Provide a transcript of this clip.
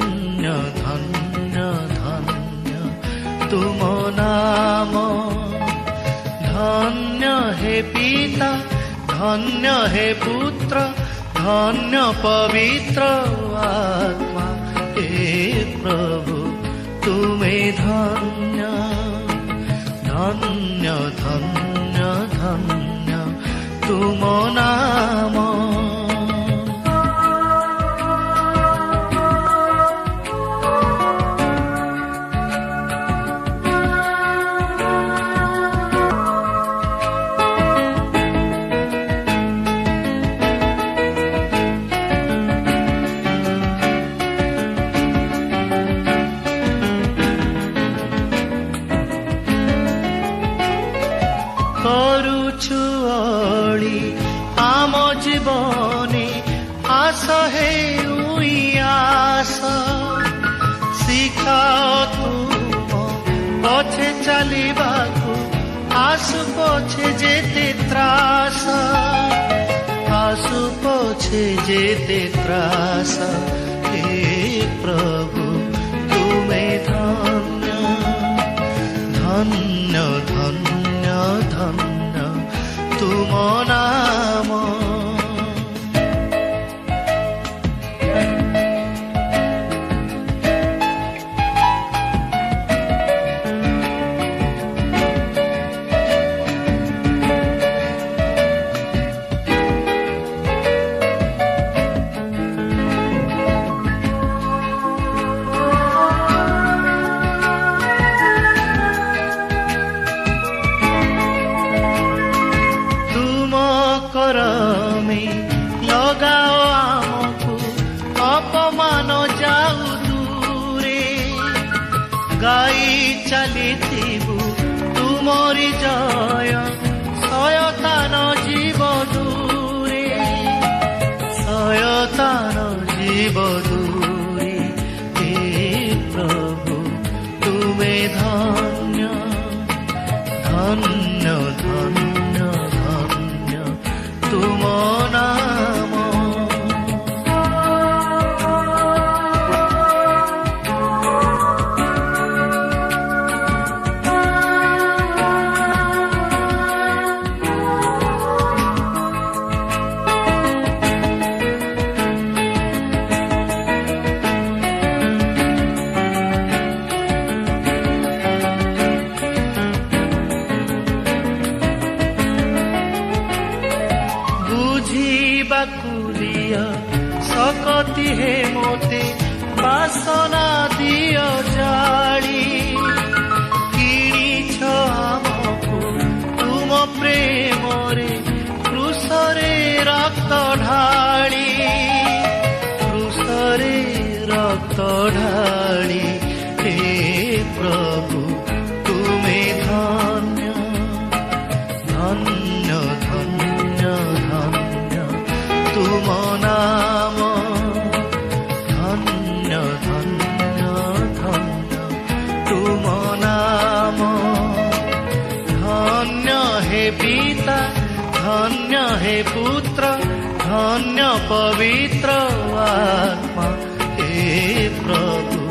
ধন্য ধন্য ধন্য তুম নাম। ধন্য হে পিতা, ধন্য হে পুত্র, ধন্য পবিত্র আত্মা। হে প্রভু তুমি ধন্য ধন্য ধন্য ধন্য তুম নাম। କରୁଛୁ ଅଳି ଆମ ଜୀବନେ, ଆସ ହେଉଇ ଆସ। ଶିଖାଅ ତୁମ ପଛେ ଚାଲିବାକୁ, ଆସୁ ପଛେ ଯେତେ ତ୍ରାସ, ଆସୁ ପଛେ ଯେତେ ତ୍ରାସ। ହେ ପ୍ରଭୁ ତୁମେ ଧନ୍ୟ ଧନ୍ୟ ଧନ୍ୟ ଧନ୍ୟ ତୁମ ନାମ। କରମେ ଲଗାଅ ଆମକୁ, ଅପମାନ ଯାଉ ଦୂରେ। ଗାଇ ଚାଲିଥିବୁ ତୁମରି ଜୟ, ଶୟତାନ ଜୀବ ଦୂରେ, ଶୟତାନ ଜୀବ ଦୂରେ। ହେ ପ୍ରଭୁ ତୁମେ ଧନ୍ୟ ଧନ୍ୟ ଧନ୍ୟ ଧନ୍ୟ ତୁମ ନାମ। ବୁଝିବାକୁ ଦିଅ ଶକତି ହେ ମୋତେ, ବାସନା ଦିଅ ଜାଳି। କିଣିଛ ଆମକୁ ତୁମ ପ୍ରେମରେ, କ୍ରୁଶରେ ରକ୍ତ ଢାଳି, କ୍ରୁଶରେ ରକ୍ତ ଢାଳି। ହେ ପ୍ରଭୁ ତୁମେ ଧନ୍ୟ ଧନ୍ୟ ଧନ୍ୟ ଧନ୍ୟ ତୁମ ନାମ। ଧନ୍ୟ ଧନ୍ୟ ଧନ୍ୟ ତୁମ ନାମ। ଧନ୍ୟ হে পিতা, ধন্য হে পুত্র, ধন্য পবিত্র আত্মা। হে প্রভু